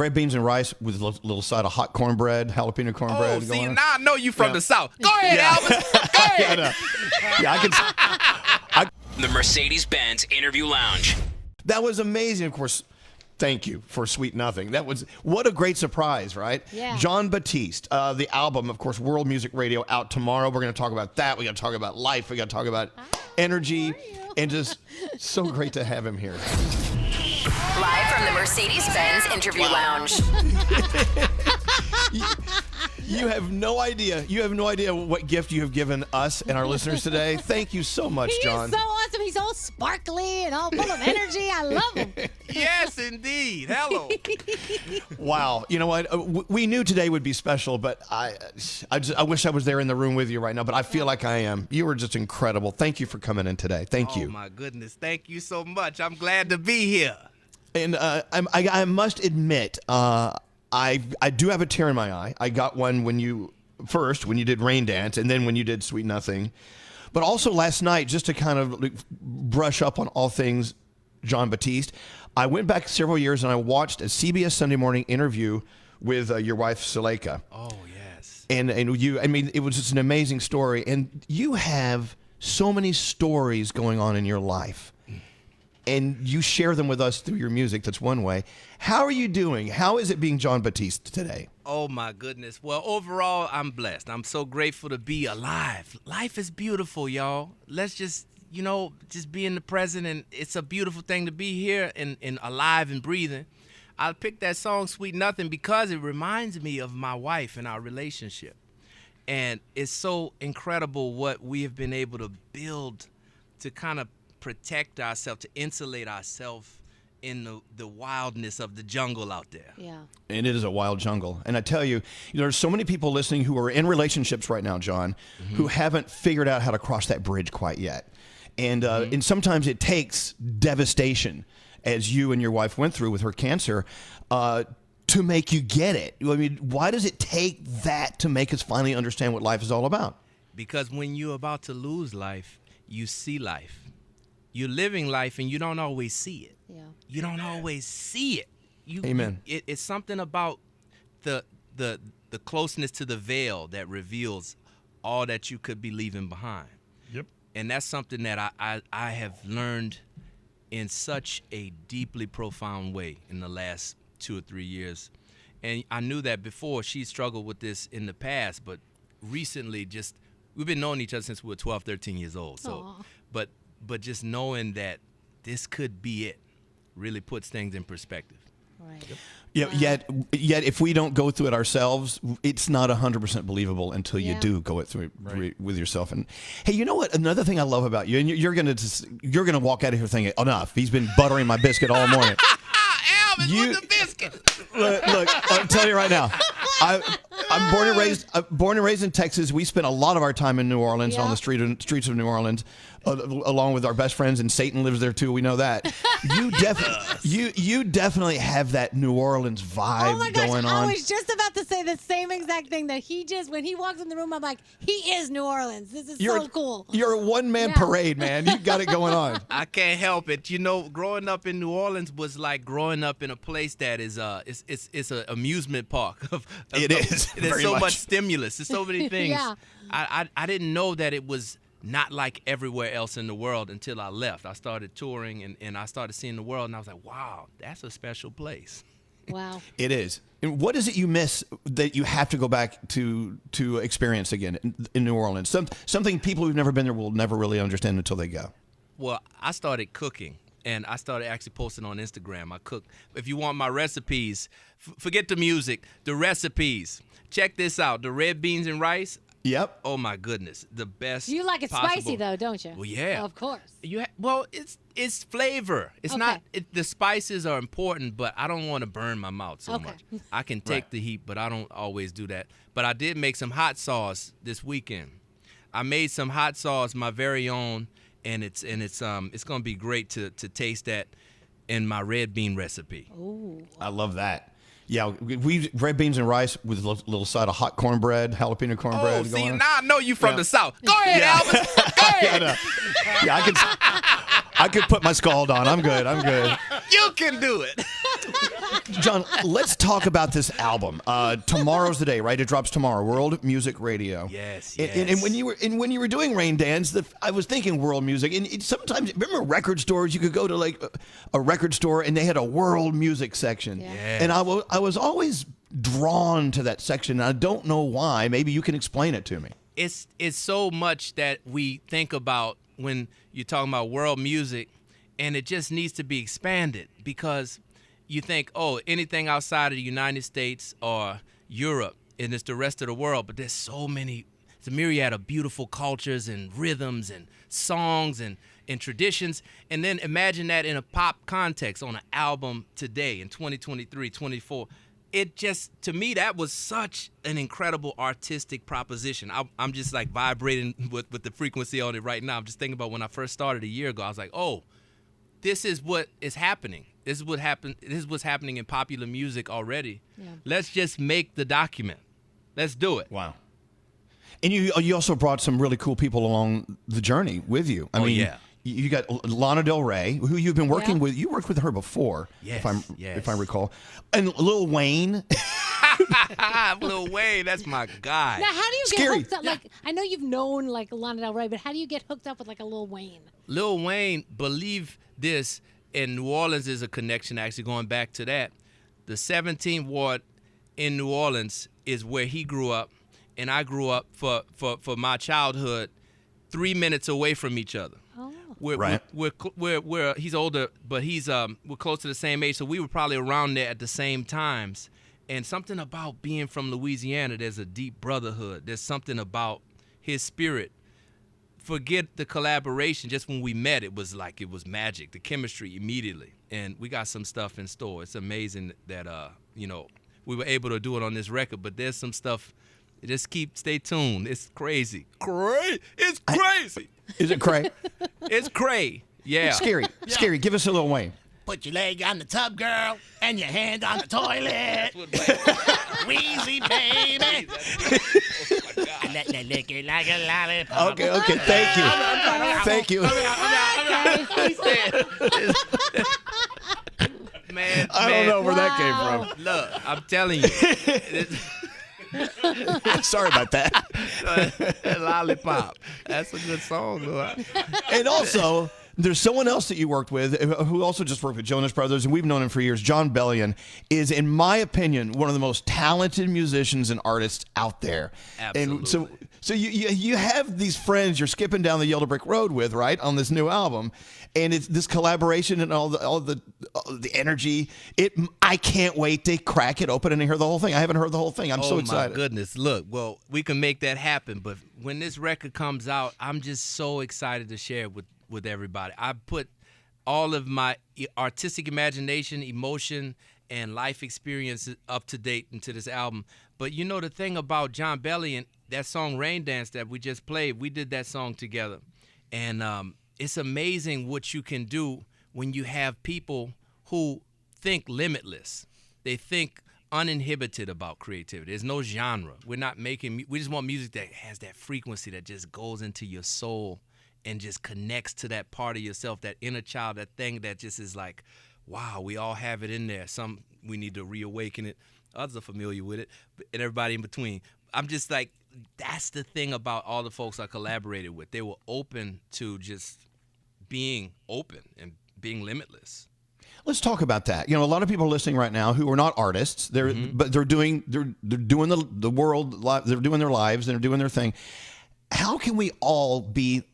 Red beans and rice with a little side of hot cornbread, jalapeno cornbread. Oh, see, now I know you from the South. Go ahead, Elvis. Go ahead. I The Mercedes-Benz Interview Lounge. That was amazing. Of course, thank you for Sweet Nothing. What a great surprise, right? Yeah. John Batiste, the album, of course, World Music Radio out tomorrow. We're going to talk about that. We got to talk about life. We got to talk about energy, and just so great to have him here. Live from the Mercedes-Benz Interview Lounge. You have no idea. You have no idea what gift you have given us and our listeners today. Thank you so much, John. He's so awesome. He's all sparkly and all full of energy. I love him. Yes, indeed. Hello. Wow. You know what? We knew today would be special, but I wish I was there in the room with you right now, but I feel like I am. You were just incredible. Thank you for coming in today. Thank you. Oh, my goodness. Thank you so much. I'm glad to be here. And I must admit, I do have a tear in my eye. I got one when you did Rain Dance, and then when you did Sweet Nothing. But also last night, just to kind of brush up on all things John Batiste, I went back several years and I watched a CBS Sunday Morning interview with your wife, Suleika. Oh, yes. And you, I mean, it was just an amazing story. And you have so many stories going on in your life. And you share them with us through your music. That's one way. How are you doing? How is it being John Batiste today? Oh, my goodness. Well, overall, I'm blessed. I'm so grateful to be alive. Life is beautiful, y'all. Let's just be in the present. And it's a beautiful thing to be here and alive and breathing. I picked that song, Sweet Nothing, because it reminds me of my wife and our relationship. And it's so incredible what we have been able to build to kind of protect ourselves, to insulate ourselves in the wildness of the jungle out there. Yeah. And it is a wild jungle. And I tell you, there's so many people listening who are in relationships right now, John, who haven't figured out how to cross that bridge quite yet. And sometimes it takes devastation, as you and your wife went through with her cancer, to make you get it. I mean, why does it take that to make us finally understand what life is all about? Because when you're about to lose life, you see life. You're living life and you don't always see it. Yeah. You don't always see it. Amen. It's something about the closeness to the veil that reveals all that you could be leaving behind. Yep. And that's something that I have learned in such a deeply profound way in the last 2 or 3 years. And I knew that before. She struggled with this in the past, but recently we've been knowing each other since we were 12, 13 years old. So, but just knowing that this could be it really puts things in perspective. Right. Yeah. Wow. Yet, if we don't go through it ourselves, it's not 100% believable until you do go it through with yourself. And hey, you know what? Another thing I love about you, and you're gonna walk out of here thinking, enough. He's been buttering my biscuit all morning. Elvis with the biscuit. Look, I'm telling you right now. I'm born and raised in Texas. We spent a lot of our time in New Orleans, on the streets of New Orleans, along with our best friends, and Satan lives there too. We know that. You definitely have that New Orleans vibe going on. I was just about to say the same exact thing, that when he walks in the room, I'm like, he is New Orleans. This is so cool. You're a one-man parade, man. You got it going on. I can't help it. Growing up in New Orleans was like growing up in a place that is it's an amusement park. It is. There's so much stimulus. There's so many things. Yeah. I didn't know that it was not like everywhere else in the world until I left. I started touring and I started seeing the world, and I was like, wow, that's a special place. Wow. It is. And what is it you miss that you have to go back to experience again in New Orleans? Something people who've never been there will never really understand until they go. Well, I started cooking, and I started actually posting on Instagram. I cook. If you want my recipes, forget the music, the recipes. Check this out, the red beans and rice. Yep. Oh, my goodness. The best You like it possible. spicy, though, don't you? Well, yeah. Of course. It's flavor. It's not. The spices are important, but I don't want to burn my mouth so much. I can take the heat, but I don't always do that. But I did make some hot sauce this weekend. I made some hot sauce, my very own, and it's going to be great to taste that in my red bean recipe. Ooh. I love that. Yeah, we red beans and rice with a little side of hot cornbread, jalapeno cornbread. Oh, see, now I know you from the South. Go ahead, Elvis. Go ahead. I could put my scald on. I'm good. You can do it. John, let's talk about this album. Tomorrow's the day, right? It drops tomorrow. World Music Radio. Yes. And when you were doing Rain Dance, I was thinking world music. And sometimes, remember record stores? You could go to like a record store and they had a world music section. Yeah. Yes. And I was always drawn to that section. I don't know why. Maybe you can explain it to me. It's so much that we think about when you're talking about world music, and it just needs to be expanded because you think, oh, anything outside of the United States or Europe, and it's the rest of the world. But there's so many, it's a myriad of beautiful cultures and rhythms and songs and traditions. And then imagine that in a pop context on an album today in 2023, 24. It just, to me, that was such an incredible artistic proposition. I'm just like vibrating with the frequency on it right now. I'm just thinking about when I first started a year ago. I was like, oh, this is what is happening. This is what happened. This is what's happening in popular music already. Yeah. Let's just make the document. Let's do it. Wow. And you also brought some really cool people along the journey with you. I mean, yeah. You got Lana Del Rey, who you've been working with. You worked with her before, yes, if I recall. And Lil Wayne. Lil Wayne, that's my guy. Now, how do you Scary. get hooked up? Like, I know you've known like Lana Del Rey, but how do you get hooked up with like a Lil Wayne? Lil Wayne, believe this, in New Orleans is a connection actually going back to that. The 17th Ward in New Orleans is where he grew up, and I grew up for my childhood 3 minutes away from each other. Oh. We're he's older, but we're close to the same age, so we were probably around there at the same times. And something about being from Louisiana, there's a deep brotherhood. There's something about his spirit. Forget the collaboration. Just when we met, it was magic. The chemistry immediately, and we got some stuff in store. It's amazing that we were able to do it on this record. But there's some stuff. Just stay tuned. It's crazy. It's crazy. Is it cray? It's cray. Yeah. Scary. Give us a Lil Wayne. Put your leg on the tub, girl, and your hand on the toilet. Wheezy, baby. I let that lick it like a lollipop. Okay. Thank you. Man, I don't know where that came from. Look, I'm telling you. Sorry about that. Lollipop. That's a good song, though. And also, there's someone else that you worked with who also just worked with Jonas Brothers, and we've known him for years. John Bellion is, in my opinion, one of the most talented musicians and artists out there. Absolutely. And so you have these friends you're skipping down the Yellow Brick Road with, right, on this new album, and it's this collaboration and all the energy. I can't wait to crack it open and hear the whole thing. I haven't heard the whole thing. I'm so excited. Oh my goodness! Look, well, we can make that happen, but when this record comes out, I'm just so excited to share it with everybody. I put all of my artistic imagination, emotion, and life experience up to date into this album. But you know the thing about John Bellion, that song Rain Dance that we just played, we did that song together. And it's amazing what you can do when you have people who think limitless. They think uninhibited about creativity. There's no genre. We're not making, we just want music that has that frequency that just goes into your soul and just connects to that part of yourself, that inner child, that thing that just is like, wow, we all have it in there. Some, we need to reawaken it. Others are familiar with it, and everybody in between. I'm just like, that's the thing about all the folks I collaborated with. They were open to just being open and being limitless. Let's talk about that. A lot of people are listening right now who are not artists. But they're doing the world. They're doing their lives. They're doing their thing. How can we all be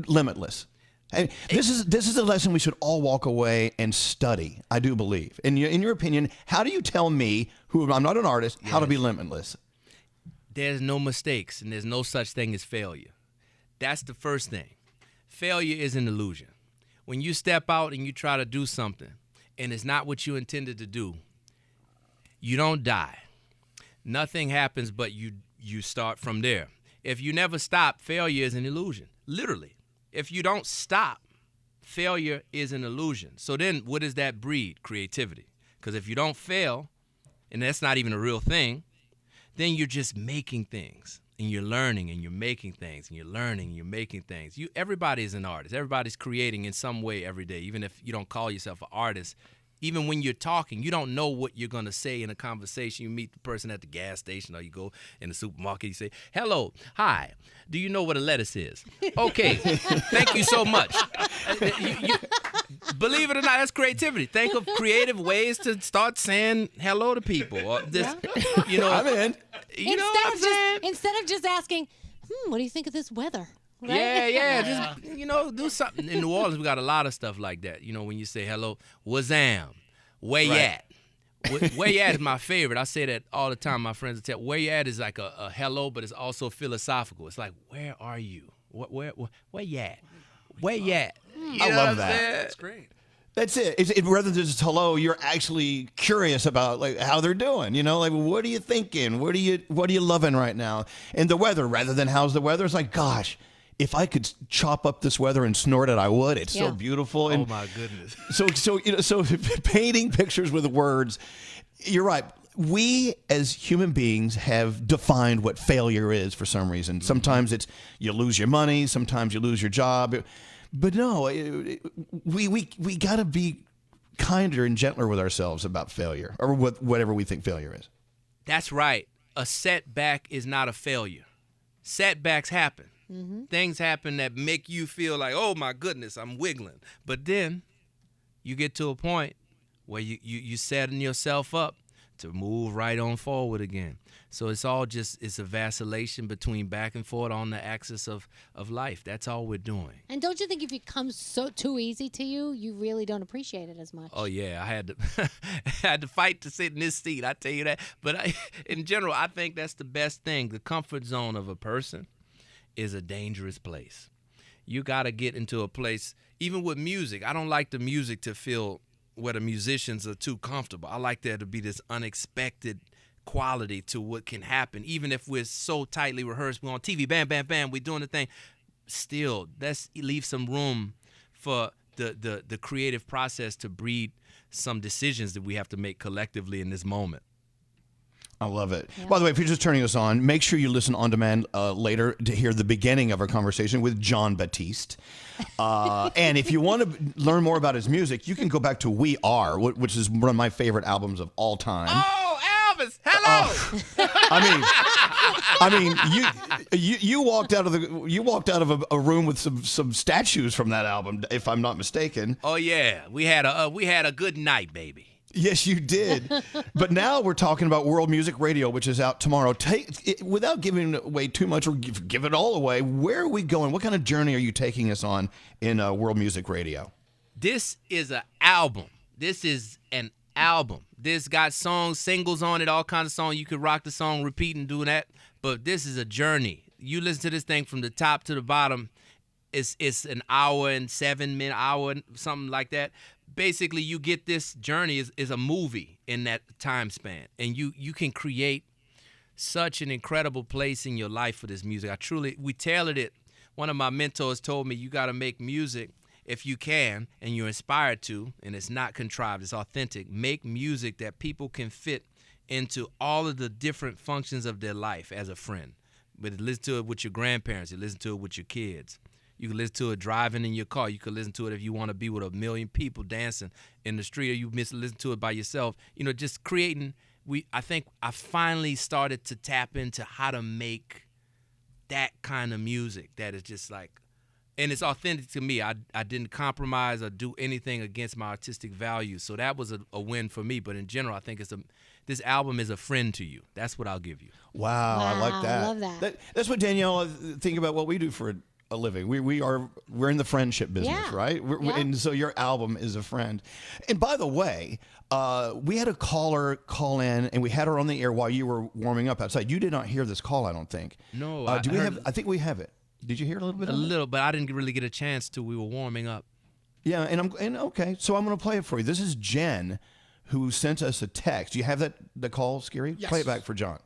limitless? And this is a lesson we should all walk away and study. I do believe. In your opinion, how do you tell me, who I'm not an artist, how to be limitless? There's no mistakes, and there's no such thing as failure. That's the first thing. Failure is an illusion. When you step out and you try to do something, and it's not what you intended to do, you don't die. Nothing happens, but you start from there. If you never stop, failure is an illusion. Literally. If you don't stop, failure is an illusion. So then what does that breed? Creativity. Because if you don't fail, and that's not even a real thing, then you're just making things, and you're learning, and you're making things, and you're learning, and you're making things. Everybody is an artist. Everybody's creating in some way every day. Even if you don't call yourself an artist, even when you're talking, you don't know what you're going to say in a conversation. You meet the person at the gas station or you go in the supermarket, you say, hello, hi, do you know what a lettuce is? Okay, thank you so much. Believe it or not, that's creativity. Think of creative ways to start saying hello to people. Or this, you know, I'm in. You know what I'm saying? Instead of just asking, what do you think of this weather? Right? Yeah. Just, do something. In New Orleans, we got a lot of stuff like that. You know, when you say hello, wazam, where you at? Where you at is my favorite. I say that all the time. My friends will tell where you at is like a hello, but it's also philosophical. It's like, where are you? Where you at? Where you at? You I know love what I'm that. saying? That's great. That's it. Rather than just hello, you're actually curious about like how they're doing. You know, like what are you thinking? What are you loving right now? And the weather, rather than how's the weather, it's like, gosh, if I could chop up this weather and snort it, I would. It's so beautiful. And oh my goodness. So painting pictures with words. You're right. We as human beings have defined what failure is for some reason. Sometimes it's you lose your money. Sometimes you lose your job. But no, we got to be kinder and gentler with ourselves about failure or whatever we think failure is. That's right. A setback is not a failure. Setbacks happen. Mm-hmm. Things happen that make you feel like, oh my goodness, I'm wiggling. But then you get to a point where you setting yourself up to move right on forward again. So it's a vacillation between back and forth on the axis of life. That's all we're doing. And don't you think if it comes so too easy to you, you really don't appreciate it as much? Oh yeah, I had to fight to sit in this seat. I tell you that. But in general, I think that's the best thing. The comfort zone of a person is a dangerous place. You got to get into a place, even with music. I don't like the music to feel where the musicians are too comfortable. I like there to be this unexpected quality to what can happen. Even if we're so tightly rehearsed, we're on TV, bam, bam, bam, we're doing the thing. Still, let's leave some room for the creative process to breed some decisions that we have to make collectively in this moment. I love it. Yeah. By the way, if you're just turning us on, make sure you listen on demand later to hear the beginning of our conversation with John Batiste. And if you want to learn more about his music, you can go back to We Are, which is one of my favorite albums of all time. Oh, Elvis! Hello. I mean, you walked out of a room with some statues from that album, if I'm not mistaken. Oh yeah, we had a good night, baby. Yes, you did. But now we're talking about World Music Radio, which is out tomorrow. Without giving away too much or give it all away, where are we going? What kind of journey are you taking us on in World Music Radio? This is an album. This is an album. This got songs, singles on it, all kinds of songs. You could rock the song, repeat and do that. But this is a journey. You listen to this thing from the top to the bottom. It's an hour and 7 minute, hour, something like that. Basically, you get this journey is a movie in that time span. And you can create such an incredible place in your life for this music. We tailored it. One of my mentors told me you got to make music if you can and you're inspired to, and it's not contrived, it's authentic. Make music that people can fit into all of the different functions of their life as a friend. But listen to it with your grandparents. You listen to it with your kids. You can listen to it driving in your car. You can listen to it if you want to be with a million people dancing in the street, or you listen to it by yourself. You know, just creating. I think I finally started to tap into how to make that kind of music that is just like, and it's authentic to me. I didn't compromise or do anything against my artistic values. So that was a win for me. But in general, I think this album is a friend to you. That's what I'll give you. Wow, I like that. I love that. That's what Danielle think about what we do for a living. We're in the friendship business, right? And so your album is a friend. And by the way, we had a caller call in, and we had her on the air while you were warming up outside. You did not hear this call, I don't think. No, I think we have it. Did you hear a little bit? A little, but I didn't really get a chance till we were warming up. Yeah, and okay, so I'm going to play it for you. This is Jen, who sent us a text. Do you have the call, Scary? Yes. Play it back for John.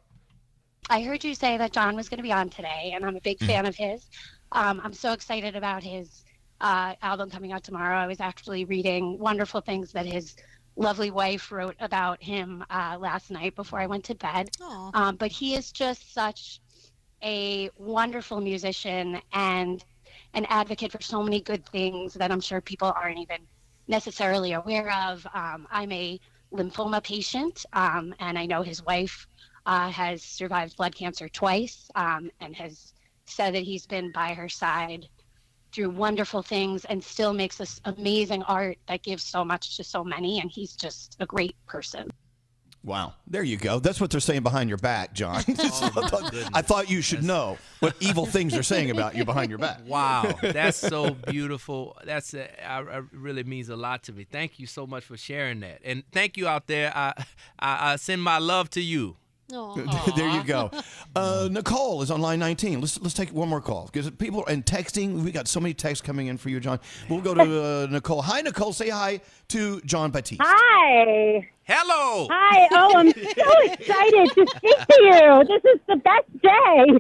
I heard you say that John was going to be on today, and I'm a big fan of his. I'm so excited about his album coming out tomorrow. I was actually reading wonderful things that his lovely wife wrote about him last night before I went to bed. But he is just such a wonderful musician and an advocate for so many good things that I'm sure people aren't even necessarily aware of. I'm a lymphoma patient, and I know his wife has survived blood cancer twice, and has said that he's been by her side through wonderful things and still makes this amazing art that gives so much to so many. And he's just a great person. Wow. There you go. That's what they're saying behind your back, John. I thought you should know what evil things they're saying about you behind your back. Wow, that's so beautiful. Really means a lot to me. Thank you so much for sharing that, and thank you out there. I send my love to you. There you go. Nicole is on line 19. Let's take one more call because people and texting. We got so many texts coming in for you, John. We'll go to Nicole. Hi, Nicole. Say hi to John Batiste. Hi. Hello. Hi. Oh, I'm so excited to speak to you. This is the best day.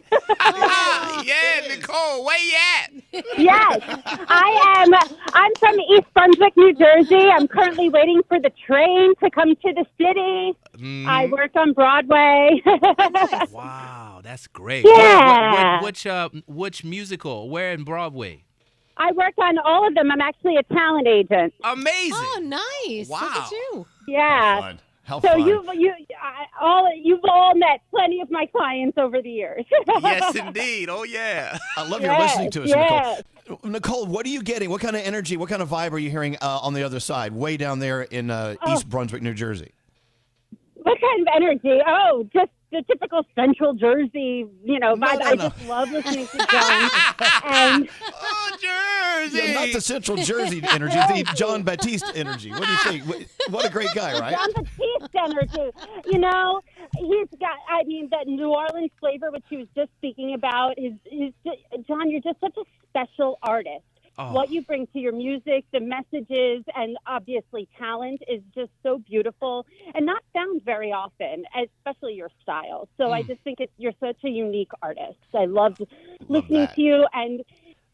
Yeah, Nicole, where you at? Yes, I'm from East Brunswick, New Jersey. I'm currently waiting for the train to come to the city. I work on Broadway. Wow, that's great. Yeah. Which musical? Where in Broadway? I work on all of them. I'm actually a talent agent. Amazing. Oh, nice. Wow. Look at you. Yeah. How So fun. you've all met plenty of my clients over the years. Yes, indeed. Oh, yeah. I love you're listening to us, Nicole. Nicole, what are you getting? What kind of energy, what kind of vibe are you hearing on the other side, way down there in East Brunswick, New Jersey? What kind of energy? Oh, just the typical Central Jersey, vibe. I just love listening to John. And Jersey. Yeah, not the Central Jersey energy, the John Batiste energy. What do you think? What a great guy, right? John Batiste energy. He's got, that New Orleans flavor, which he was just speaking about, John, you're just such a special artist. Oh. What you bring to your music, the messages, and obviously talent is just so beautiful and not found very often, especially your style. So I just think you're such a unique artist. I loved listening to you. And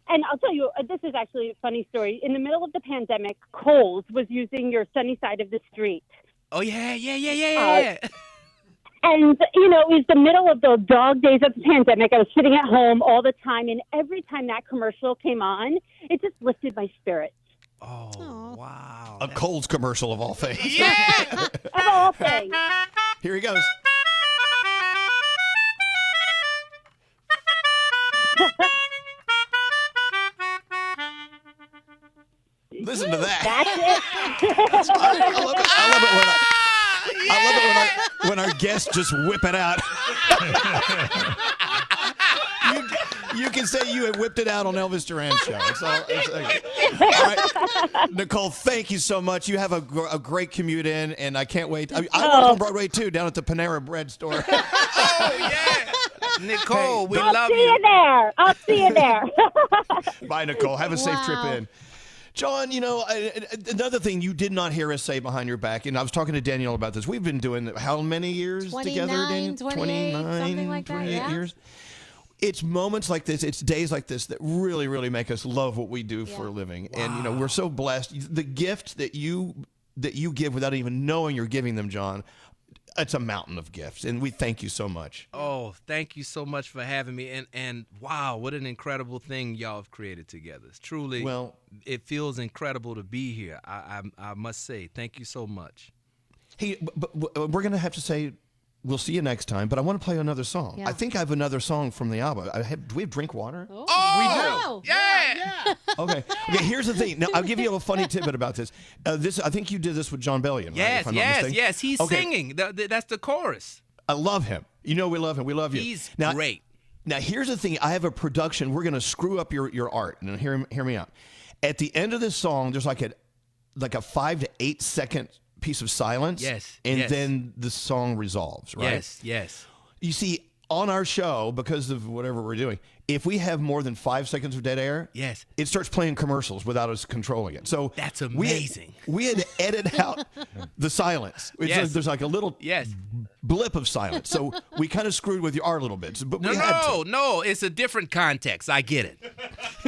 I'll tell you, this is actually a funny story. In the middle of the pandemic, Kohl's was using your Sunny Side of the Street. Oh, yeah. And, it was the middle of the dog days of the pandemic. I was sitting at home all the time, and every time that commercial came on, it just lifted my spirits. Oh, wow. A Kohl's commercial of all things. Yeah! Of all things. Here he goes. Listen to that. That's it. I love it when our guests just whip it out. You can say you had whipped it out on Elvis Duran show. All right. Nicole, thank you so much. You have a great commute in, and I can't wait. I work on Broadway, too, down at the Panera Bread store. Oh, yeah. Nicole, we love you. I'll see you there. I'll see you there. Bye, Nicole. Have a safe trip in. John, another thing you did not hear us say behind your back, and I was talking to Danielle about this. We've been doing how many years together, Danielle? 29, something like that, 28 years. It's moments like this, it's days like this that really, really make us love what we do for a living. Wow. And, we're so blessed. The gift that you give without even knowing you're giving them, John, it's a mountain of gifts, and we thank you so much. Oh, thank you so much for having me, and wow, what an incredible thing y'all have created together. It's truly, it feels incredible to be here. I must say, thank you so much. Hey, but we're going to have to say we'll see you next time, but I want to play another song. Yeah. I think I have another song from the album. Do we have Drink Water? Oh, we do. Yeah. Okay, here's the thing. Now, I'll give you a funny tidbit about this. I think you did this with John Bellion, right? Yes. He's singing. That's the chorus. I love him. We love him. We love you. He's great. Now, here's the thing. I have a production. We're going to screw up your art. And hear me out. At the end of this song, there's like a 5 to 8 second piece of silence. Yes. And then the song resolves, right? Yes. You see, on our show, because of whatever we're doing, if we have more than 5 seconds of dead air, it starts playing commercials without us controlling it. So that's amazing. We had to edit out the silence. There's like a little blip of silence. So we kind of screwed with your art a little bit. But no, it's a different context. I get it.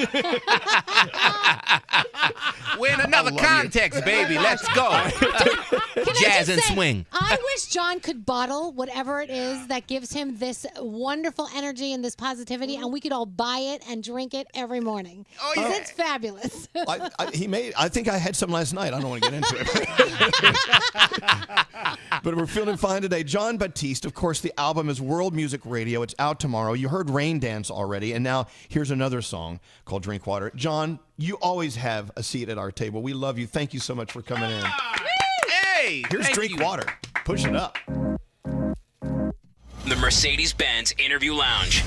We're in another context, baby. Let's go. Jazz and swing. I wish John could bottle whatever it is that gives him this wonderful energy and this positivity, and we could all buy it and drink it every morning. Oh, yeah. It's fabulous. I think I had some last night. I don't want to get into it. But we're feeling fine today. John Batiste, of course, the album is World Music Radio. It's out tomorrow. You heard Rain Dance already, and now here's another song called Drink Water. John, you always have a seat at our table. We love you. Thank you so much for coming in. Hey, here's Drink Water. Push it up. The Mercedes-Benz Interview Lounge.